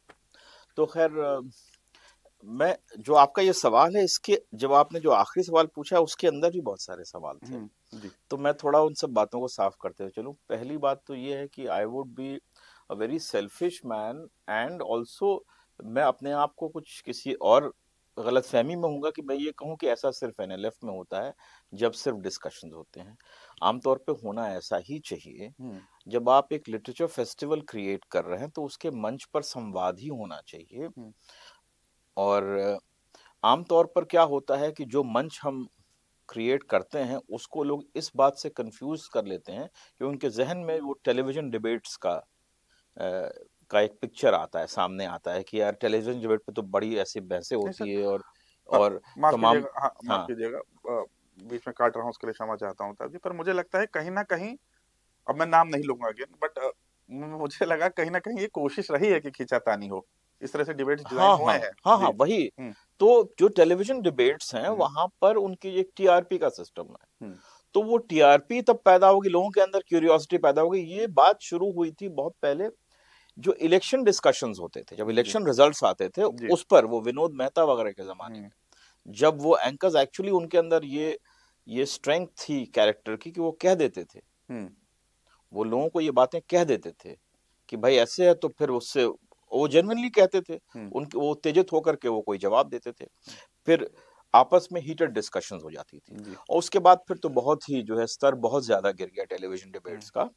तो खैर, मैं, जो आपका ये सवाल है, इसके जब आपने जो आखिरी सवाल पूछा है उसके अंदर भी बहुत सारे सवाल थे। जी। तो मैं थोड़ा उन सब बातों को साफ करते हुए चलूं। पहली बात तो ये है कि I would be a very selfish man, and also मैं अपने आप को कुछ किसी और गलतफहमी में हूँगा कि मैं ये कहूँ कि ऐसा सिर्फ एनएलएफ में होता है जब सिर्फ डिस्कशंस होते हैं। आमतौर पे होना ऐसा ही चाहिए। हम्म। जब आप एक लिटरेचर फेस्टिवल क्रिएट कर रहे हैं तो उसके मंच पर संवाद ही होना चाहिए। हम्म। और आमतौर पर क्या होता है कि जो मंच हम क्रिएट करते हैं उसको लोग इस बात से कंफ्यूज कर लेते हैं कि उनके जहन में वो टेलीविजन डिबेट्स का एक पिक्चर आता है, सामने आता है कि यार टेलीविजन डिबेट पे तो बड़ी ऐसी बहसें नहीं सर, होती है और माफ तमाम। कीजिएगा, हाँ माफ हाँ। कीजिएगा, बीच में काट रहा हूँ उसके लिए क्षमा चाहता हूँ ताजी, पर मुझे लगता है कहीं ना कहीं, अब मैं नाम नहीं लूंगा अगेन, बट मुझे लगा कहीं ना कहीं ये कोशिश रही है कि खींचातानी हो, इस तरह से डिबेट्स डिजाइन हाँ हुए हाँ हैं। हाँ हाँ, जी। वही। हम्म। तो जो टेलीविजन डिबेट्स हैं हम्म। वहां पर उनकी एक टीआरपी का सिस्टम है। हम्म। तो वो टीआरपी तब पैदा होगी, लोगों के अंदर क्यूरियोसिटी पैदा होगी। ये बात शुरू हुई थी बहुत पहले, जो इलेक्शन डिस्कशंस होते थे, जब जी। इलेक्शन रिजल्ट्स आते थे जी। उस पर, वो विनोद मेहता वगैरह के जमाने हम्म। में, जब वो एंकर्स एक्चुअली उनके अंदर ये स्ट्रेंथ थी कैरेक्टर की कि वो कह देते थे, हम्म। वो लोगों को ये बातें कह देते थे कि भाई ऐसे है, तो फिर उससे वो जेन्युइनली कहते थे, हम्म। उनके वो उत्तेजित होकर के वो कोई जवाब देते थे, फिर आपस में हीटेड डिस्कशंस हो जाती थी। जी। और उसके बाद फिर तो बहुत ही जो है स्तर बहुत ज्यादा गिर गया टेलीविजन हम्म। डिबेट्स का।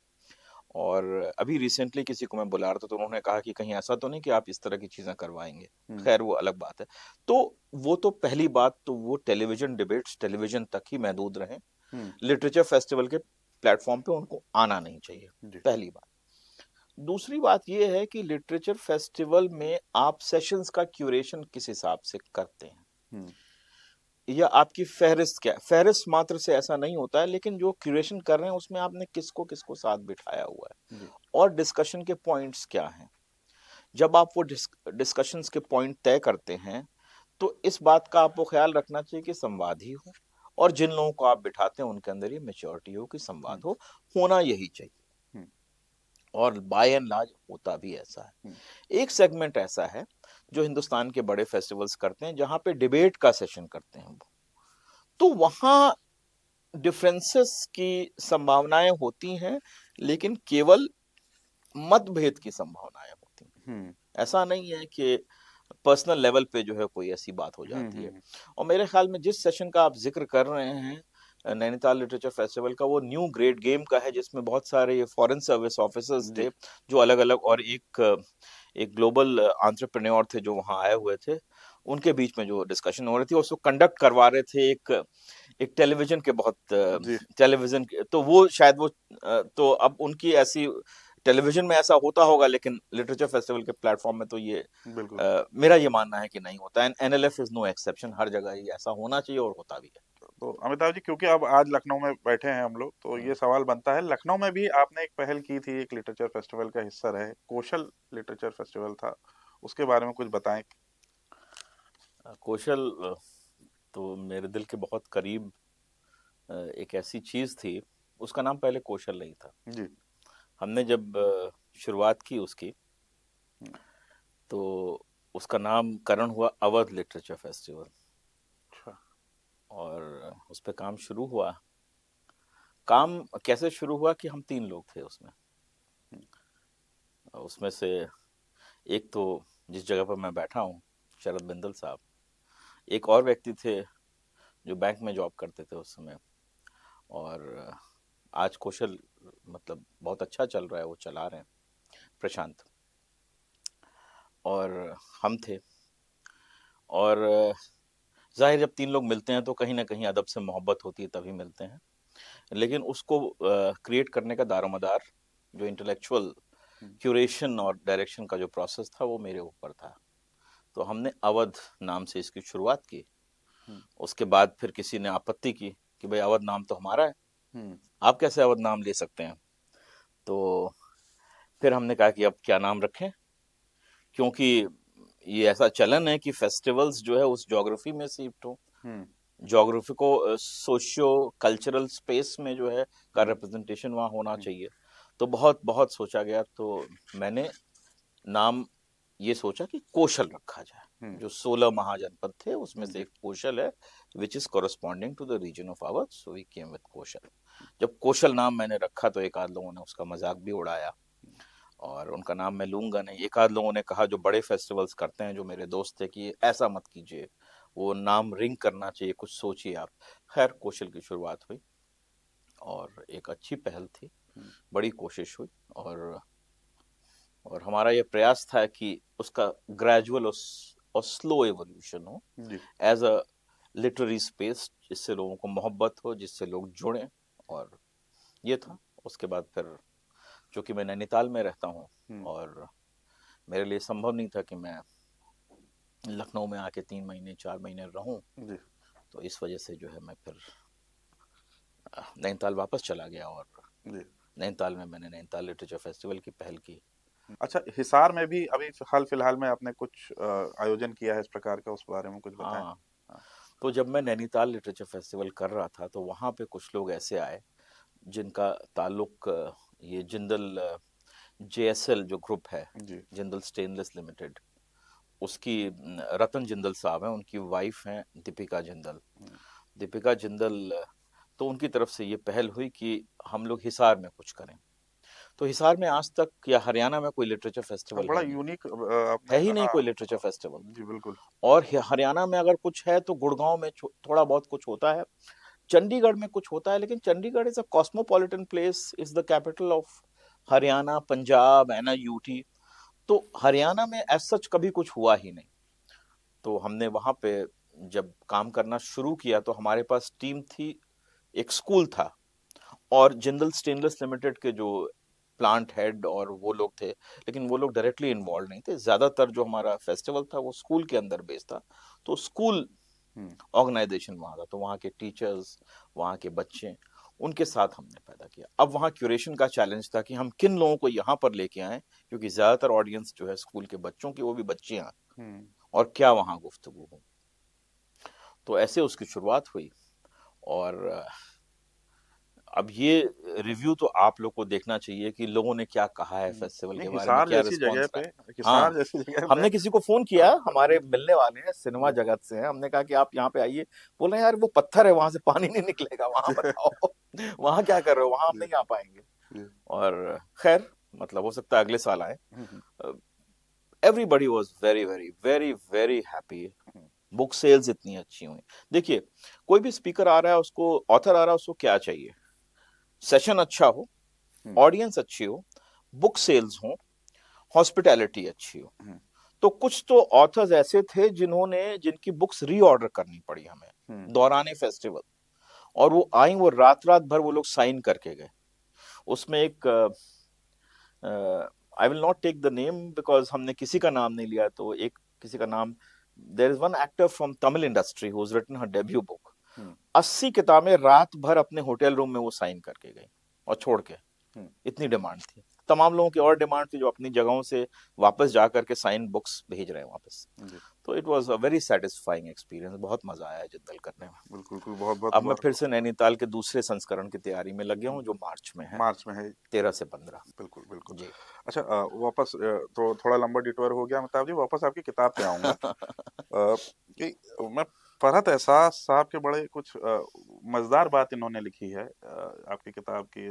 और अभी रिसेंटली किसी को मैं बुला रहा था तो उन्होंने कहा कि कहीं ऐसा तो नहीं कि आप इस तरह की चीजें करवाएंगे। हम्म। खैर वो अलग बात है। तो वो तो पहली बात, तो वो टेलीविजन डिबेट्स टेलीविजन तक ही महदूद रहे, हम्म। लिटरेचर फेस्टिवल के प्लेटफॉर्म पे उनको आना नहीं चाहिए, जी। पहली बात। दूसरी बात ये है कि लिटरेचर फेस्टिवल में आप सेशंस का क्यूरेशन किस हिसाब से करते हैं, हम्म। या आपकी फहरिस्त क्या है? फहरिस्त मात्र से ऐसा नहीं होता है, लेकिन जो क्यूरेशन कर रहे हैं उसमें आपने किसको किसको साथ बिठाया हुआ है, जी। और डिस्कशन के पॉइंट्स क्या हैं। जब आप वो डिस्कशंस के पॉइंट तय करते हैं तो इस बात का आपको ख्याल रखना चाहिए कि संवाद ही हो, और जिन लोगों को आप बिठाते हैं उनके अंदर ये मेच्योरिटी हो कि संवाद हम्म। हो, होना यही चाहिए। हम्म। और बाय एंड लार्ज होता भी ऐसा है। हम्म। एक सेगमेंट ऐसा है जो हिंदुस्तान के बड़े फेस्टिवल्स करते हैं जहां पे डिबेट का सेशन करते हैं वो, तो वहां डिफरेंसेस की संभावनाएं होती हैं, लेकिन केवल मतभेद की संभावनाएं होती हैं। हम्म। ऐसा नहीं है कि पर्सनल लेवल पे जो है कोई ऐसी बात हो हम्म। जाती है। हम्म। और मेरे ख्याल में जिस सेशन का आप जिक्र कर रहे हैं, नैनीताल लिटरेचर फेस्टिवल का, वो न्यू ग्रेट गेम का है, जिसमें बहुत सारे फॉरेन सर्विस ऑफिसर्स जी। थे जो अलग अलग, और एक ग्लोबल एंटरप्रेन्योर थे जो वहाँ आए हुए थे। उनके बीच में जो डिस्कशन हो रही थी उसको कंडक्ट करवा रहे थे एक टेलीविजन के बहुत जी। टेलीविजन के, तो वो शायद वो तो अब उनकी ऐसी टेलीविजन में ऐसा होता होगा, लेकिन लिटरेचर फेस्टिवल के प्लेटफॉर्म में तो ये बिल्कुल। मेरा ये मानना है कि नहीं होता है। एनएलएफ इज नो एक्सेप्शन, हर जगह ही ऐसा होना चाहिए और होता भी है। तो अमिताभ जी, क्योंकि अब आज लखनऊ में बैठे हैं हम लोग, तो ये सवाल बनता है, लखनऊ में भी आपने एक पहल की थी, एक लिटरेचर फेस्टिवल का हिस्सा रहे, कौशल लिटरेचर फेस्टिवल था, उसके बारे में कुछ बताएं। कौशल तो मेरे दिल के बहुत करीब एक ऐसी चीज थी, उसका नाम पहले कौशल नहीं था। जी। हमने जब शुरुआत की उसकी, हम्म। तो उसका नामकरण हुआ अवध लिटरेचर फेस्टिवल, अच्छा। और उस पर काम शुरू हुआ। काम कैसे शुरू हुआ कि हम 3 लोग थे उसमें। उसमें से एक तो जिस जगह पर मैं बैठा हूँ, शरद बिंदल साहब, एक और व्यक्ति थे जो बैंक में जॉब करते थे उस समय, और आज कौशल मतलब बहुत अच्छा चल रहा है, वो चला रहे हैं, प्रशांत, और हम थे। और जाहिर जब 3 लोग मिलते हैं तो कहीं ना कहीं अदब से मोहब्बत होती है, तभी मिलते हैं। लेकिन उसको क्रिएट करने का दारोमदार, जो इंटेलेक्चुअल क्यूरेशन और डायरेक्शन का जो प्रोसेस था, वो मेरे ऊपर था। तो हमने अवध नाम से इसकी शुरुआत की। उसके बाद फिर किसी ने आपत्ति की कि भाई अवध नाम तो हमारा है, आप कैसे अवध नाम ले सकते हैं। तो फिर हमने कहा कि अब क्या नाम रखें, क्योंकि ये ऐसा चलन है कि फेस्टिवल्स जो है उस ज्योग्राफी में शिफ्ट हो, ज्योग्राफी को सोशियो कल्चरल स्पेस में जो है का रिप्रेजेंटेशन वहाँ होना चाहिए। तो बहुत बहुत सोचा गया, तो मैंने नाम ये सोचा कि कौशल रखा जाए। जो 16 महाजनपद थे उसमें से एक कौशल है, which is corresponding to the region of Awadh, so we came with Kaushal. जब कौशल नाम मैंने रखा तो एक आध लोगों ने उसका मजाक भी उड़ाया, और उनका नाम मैं लूंगा नहीं। एक आध लोगों ने कहा, जो बड़े फेस्टिवल्स करते हैं, जो मेरे दोस्त थे, कि ऐसा मत कीजिए, वो नाम रिंग करना चाहिए, कुछ सोचिए आप। खैर कौशल की शुरुआत हुई और एक अच्छी पहल थी, बड़ी कोशिश हुई, और हमारा ये प्रयास था कि उसका ग्रेजुअल और स्लो एवोल्यूशन हो जी एज अ लिटरेरी स्पेस, जिससे लोगों को मोहब्बत हो, जिससे लोग जुड़ें। और ये था। उसके बाद फिर चूंकि मैं नैनीताल में रहता हूँ और मेरे लिए संभव नहीं था कि मैं लखनऊ में आके 3 महीने 4 महीने रहूं, जी तो इस वजह से जो है मैं फिर नैनीताल वापस चला गया और जी। नैनीताल में मैंने नैनीताल लिटरेचर फेस्टिवल की पहल की। अच्छा, हिसार में भी अभी हाल फिलहाल में आपने कुछ आयोजन किया है इस प्रकार का, उस बारे में कुछ बताएं। हाँ, हाँ तो जब मैं नैनीताल लिटरेचर फेस्टिवल कर रहा था तो वहाँ पे कुछ लोग ऐसे आए जिनका ताल्लुक ये जिंदल जेएसएल जो ग्रुप है, जी जिंदल स्टेनलेस लिमिटेड, उसकी रतन जिंदल साहब हैं, उनकी वाइफ हैं दीपिका जिंदल। दीपिका जिंदल, तो उनकी तरफ से ये पहल हुई कि हम लोग हिसार में कुछ करें। तो हिसार में आज तक या हरियाणा में कोई लिटरेचर अब फेस्टिवल बड़ा है नहीं, यूनिक है आपने ही नहीं कहा। कोई लिटरेचर फेस्टिवल। जी बिल्कुल। और हरियाणा में अगर कुछ है तो गुड़गांव में थोड़ा बहुत कुछ होता है, चंडीगढ़ में कुछ होता है, लेकिन Chandigarh is a cosmopolitan place, is the capital of Haryana, Punjab है ना, यूटी। तो हरियाणा में एज सच कभी कुछ हुआ ही नहीं। तो हमने वहां पे जब काम करना शुरू किया तो हमारे पास टीम थी, एक स्कूल था और जिंदल स्टेनलेस लिमिटेड के जो प्लांट हेड और वो लोग थे, लेकिन वो लोग डायरेक्टली इन्वॉल्व नहीं थे। ज्यादातर जो हमारा फेस्टिवल था वो स्कूल के अंदर बेस्ड था, तो स्कूल ऑर्गेनाइजेशन वहाँ था, तो वहाँ के टीचर्स, वहाँ के बच्चे, उनके साथ हमने पैदा किया। अब वहाँ क्यूरेशन का चैलेंज था कि हम किन लोगों को यहाँ पर लेके आए, क्योंकि ज्यादातर ऑडियंस जो है स्कूल के बच्चों की, वो भी बच्चियां, और क्या वहाँ गुफ्तगू हो। तो ऐसे उसकी शुरुआत हुई। और अब ये रिव्यू तो आप लोग को देखना चाहिए कि लोगों ने क्या कहा है फेस्टिवल नहीं, के बारे में, हिसार क्या जैसी जगह रिस्पॉन्स पे, रहा है। हिसार हाँ, जैसी जगह पे। हमने किसी को फोन किया, हाँ हमारे मिलने वाले हैं, सिनेमा जी जगत से हैं, हमने कहा कि आप यहाँ पे आइए। बोले यार वो पत्थर है, वहां से पानी नहीं निकलेगा, वहां जी बताओ वहां क्या कर रहे हो, वहां हम जी नहीं आ पाएंगे। जी। और खैर मतलब हो सकता है अगले साल आए। Everybody was very very very very happy. Book sales इतनी अच्छी हुई। देखिए, कोई भी स्पीकर आ रहा है, उसको ऑथर आ रहा है, उसको क्या चाहिए? सेशन अच्छा हो, ऑडियंस अच्छी हो, बुक सेल्स हो, हॉस्पिटैलिटी अच्छी हो। तो कुछ तो ऑथर्स ऐसे थे जिन्होंने जिनकी बुक्स रीऑर्डर करनी पड़ी हमें दौरान फेस्टिवल, और वो आई, वो रात रात भर वो लोग साइन करके गए। उसमें एक, I will not take the name because हमने किसी का नाम नहीं लिया, तो एक किसी का नाम, there is one actor from Tamil industry who has written her debut book. 80 किताबें रात भर अपने होटल रूम में वो साइन करके गई और छोड़ के। इतनी डिमांड थी, तमाम लोगों की और डिमांड थी जो अपनी जगहों से वापस जा करके साइन बुक्स भेज रहे हैं वापस। जी तो it was a very satisfying experience, बहुत मजा आया जिंदल करने में। बिल्कुल बिल्कुल, बहुत बहुत अब मैं फिर मुबारक से नैनीताल के दूसरे संस्करण की तैयारी में लग गया हूँ, जो मार्च में हो। है, मार्च में है। 13 से 15। बिल्कुल बिल्कुल। जी। अच्छा, वापस तो थोड़ा लंबा डिटोर हो गया अमिताभ जी, वापस आपकी किताब पे आऊंगा। कि मैं पढ़ा था, एहसास साहब के बड़े कुछ मजेदार बात इन्होंने लिखी है आपकी किताब की।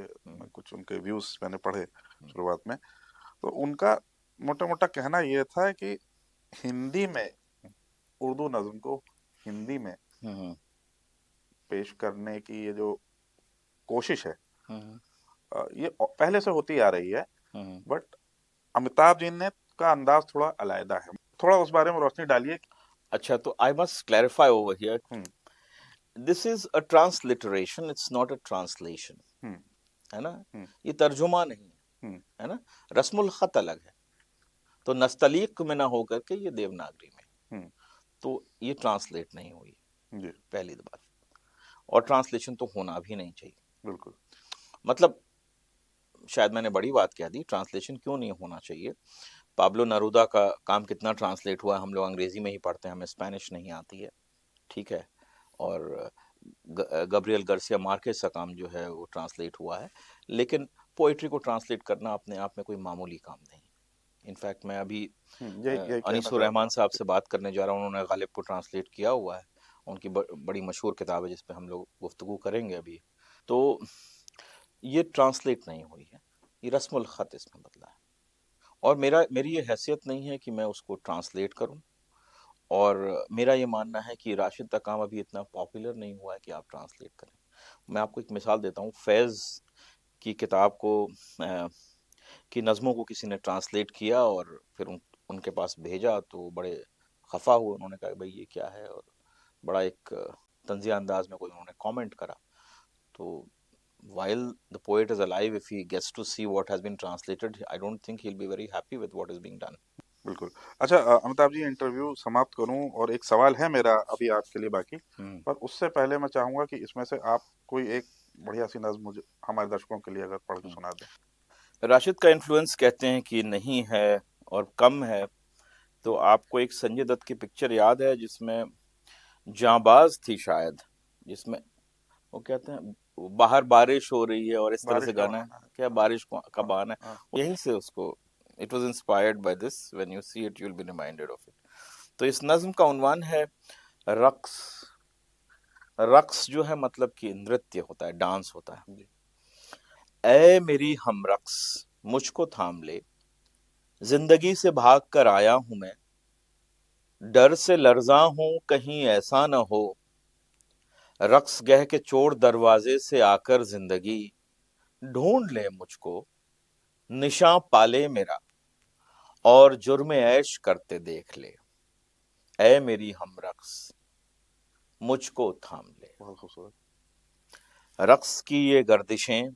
कुछ उनके व्यूज मैंने पढ़े शुरुआत में, तो उनका मोटा मोटा कहना यह था कि हिंदी में उर्दू नज्म को हिंदी में हम्म पेश करने की ये जो कोशिश है, हम्म ये पहले से होती आ रही है, हम्म बट अमिताभ जी ने का अंदाज थोड़ा अलग है। थोड़ा उस बारे में रोशनी डालिए। अच्छा, तो I must clarify over here, hmm this is a transliteration, it's not a translation, hmm है ना। हम्म ये तर्जुमा नहीं है, हम्म है ना। रस्मुल खत अलग है, तो नस्तलीक में ना होकर के ये देवनागरी में, हम्म तो ये ट्रांसलेट नहीं हुई, जी पहली बात। और ट्रांसलेशन तो होना भी नहीं चाहिए। बिल्कुल। मतलब शायद मैंने बड़ी बात कह दी, ट्रांसलेशन क्यों नहीं होना चाहिए? पाब्लो नरूदा का काम कितना ट्रांसलेट हुआ है, हम लोग अंग्रेजी में ही पढ़ते हैं, हमें स्पेनिश नहीं आती है, ठीक है। और गब्रियल गार्सिया मार्केस का काम जो है वो ट्रांसलेट हुआ है, लेकिन पोइट्री को ट्रांसलेट करना अपने आप में कोई मामूली काम नहीं। इनफैक्ट मैं अभी यही यही कहना अनीसुर चाहता रहमान हूँ। साहब से बात करने जा रहा हूँ, उन्होंने गालिब को ट्रांसलेट किया हुआ है, उनकी बड़ी मशहूर किताब है जिस पे हम लोग गुफ्तगू करेंगे अभी। तो ये ट्रांसलेट नहीं हुई है, ये रस्मुल खत इसमें बदला है। और मेरी ये हैसियत नहीं है कि मैं उसको ट्रांसलेट करूं, और मेरा ये मानना है कि राशिद का काम अभी इतना पॉपुलर नहीं हुआ है कि आप ट्रांसलेट करें। मैं आपको एक मिसाल देता हूँ, फैज़ की किताब को की नज़मों को किसी ने ट्रांसलेट किया और फिर उनके पास भेजा तो बड़े खफा हुए। उन्होंने कहा भाई ये क्या है, और बड़ा एक तंजिया अंदाज में कोई उन्होंने कमेंट करा। तो while the poet is alive, if he gets to see what has been translated, I don't think he'll be very happy with what is being done. बिल्कुल। अच्छा अमिताभ जी, इंटरव्यू समाप्त करूं और एक सवाल है मेरा अभी आपके लिए बाकी, पर उससे पहले मैं चाहूंगा कि इसमें से आप कोई एक बढ़िया सी नज्म मुझे हमारे दर्शकों के लिए अगर पढ़ के सुना दें। राशिद का इन्फ्लुएंस कहते हैं कि नहीं है और कम है, तो आपको एक संजय दत्त की पिक्चर याद है जिसमें जांबाज थी शायद, जिसमें वो कहते हैं बाहर बारिश हो रही है और इस तरह बारिश से का गाना है, बहाना है। क्या बारिश का हाँ, बहाना है, हाँ, यहीं से उसको it was inspired by this, when you see it you will be reminded of it. तो इस नज्म का उन्वान है रक्स। रक्स जो है मतलब कि नृत्य होता है, डांस होता है। जी। ऐ मेरी हमरक्स मुझको थाम ले, जिंदगी से भाग कर आया हूं मैं, डर से लर्जा हूं कहीं ऐसा न हो, रक्स गह के चोर दरवाजे से आकर जिंदगी ढूंढ ले मुझको, निशां पाले मेरा और जुर्म ऐश करते देख ले, ऐ मेरी हमरक्स मुझको थाम ले। बहुत खूबसूरत। रक्स की ये गर्दिशें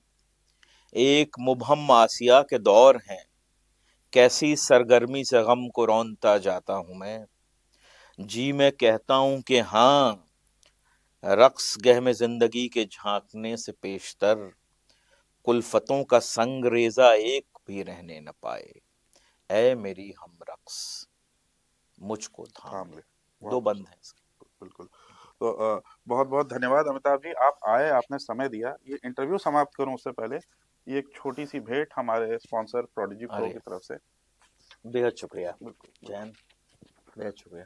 एक मुबहम आसिया के दौर हैं, कैसी सरगर्मी से गम को रौंदता जाता हूं मैं, जी मैं कहता हूं कि हाँ, रक्स गह में जिंदगी के झांकने से पेशतर, कुल्फतों का संग रेजा एक भी रहने न पाए, ऐ मेरी हमरक्स मुझको थाम थाम ले। ले। दो बहुत बंद हैं इसके। खूबसूरत। बिल्कुल। तो बहुत बहुत धन्यवाद अमिताभ जी, आप आए, आपने समय दिया। ये इंटरव्यू समाप्त करूं उससे पहले ये एक छोटी सी भेंट हमारे स्पॉन्सर प्रोडिजी प्रो अरे की तरफ से। बेहद शुक्रिया बिल्कुल बिल्कुल। जैन, बेहद शुक्रिया।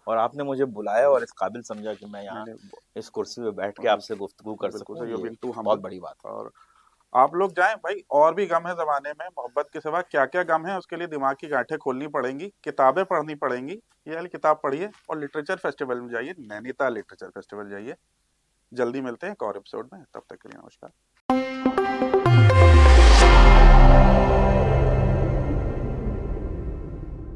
और आपने मुझे बुलाया और इस काबिल समझा कि मैं नहीं यहाँ नहीं, इस कुर्सी पे बैठ के आपसे गुफ्तगू कर बिल्कुल सकूं, सर, यू ये बीन टू बहुत हम्बल। बड़ी बात है। और आप लोग जाएं भाई, और भी गम है जमाने में, मोहब्बत के सिवा क्या क्या गम है, उसके लिए दिमाग की गांठें खोलनी पड़ेंगी, किताबें पढ़नी पड़ेंगी। ये वाली किताब पढ़िए और लिटरेचर फेस्टिवल में जाइए, नैनीताल लिटरेचर फेस्टिवल जाइए। जल्दी मिलते हैं एक और एपिसोड में, तब तक के लिए नमस्कार।